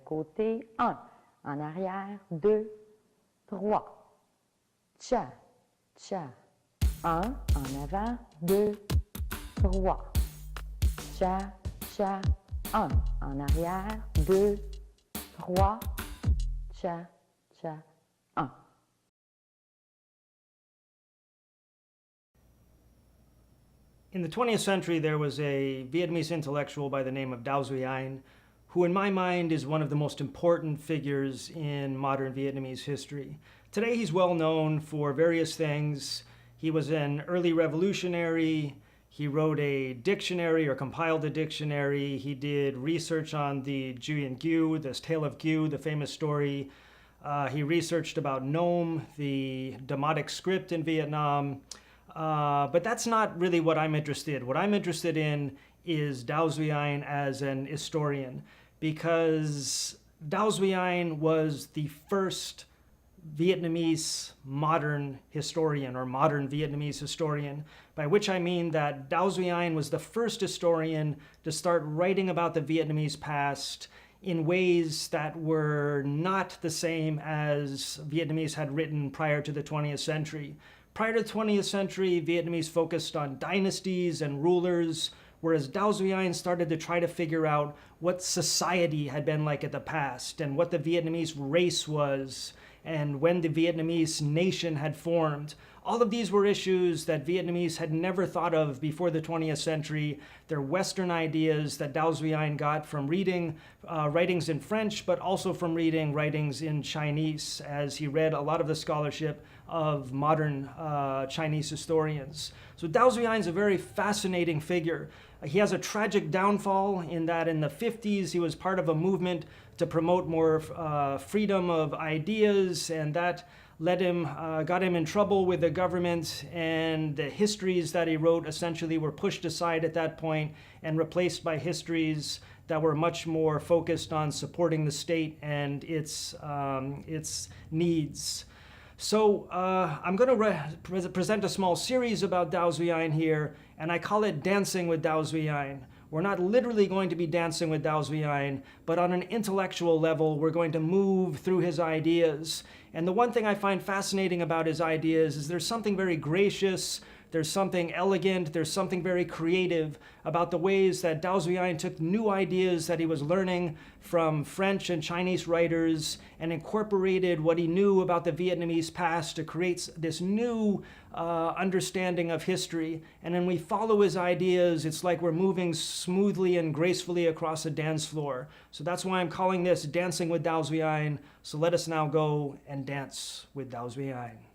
côté, 1. En arrière, 2, 3. Cha, cha. 1. En avant, 2, 3. Cha, cha. 1. En arrière, 2, 3. Cha, cha. 1. In the 20th century, there was a Vietnamese intellectual by the name of Dao Xuyen, who in my mind is one of the most important figures in modern Vietnamese history. Today he's well known for various things. He was an early revolutionary. He wrote a dictionary or compiled a dictionary. He did research on the Nguyen Gu, this Tale of Gu, the famous story. He researched about Nom, the Demotic script in Vietnam. But that's not really what I'm interested in. What I'm interested in is Dao Xuyen as an historian, because Dao Xuyen was the first Vietnamese modern historian, or modern Vietnamese historian, by which I mean that Dao Xuyen was the first historian to start writing about the Vietnamese past in ways that were not the same as Vietnamese had written prior to the 20th century. Prior to the 20th century, Vietnamese focused on dynasties and rulers, whereas Dao Xuyen started to try to figure out what society had been like in the past and what the Vietnamese race was and when the Vietnamese nation had formed. All of these were issues that Vietnamese had never thought of before the 20th century. They're Western ideas that Dao Xuyen got from reading writings in French, but also from reading writings in Chinese, as he read a lot of the scholarship of modern Chinese historians. So Dao Xuyen is a very fascinating figure. He has a tragic downfall in that in the 50s he was part of a movement to promote more freedom of ideas, and that got him in trouble with the government, and the histories that he wrote essentially were pushed aside at that point and replaced by histories that were much more focused on supporting the state and its needs. So I'm going to present a small series about Dao Xuyen here, and I call it Dancing with Dao Xuyen. We're not literally going to be dancing with Dao Xuyen, but on an intellectual level, we're going to move through his ideas. And the one thing I find fascinating about his ideas is there's something very gracious, there's something elegant, there's something very creative about the ways that Dao Xuyen took new ideas that he was learning from French and Chinese writers and incorporated what he knew about the Vietnamese past to create this new understanding of history. And when we follow his ideas, it's like we're moving smoothly and gracefully across a dance floor. So that's why I'm calling this Dancing with Dao Xuyen. So let us now go and dance with Dao Xuyen.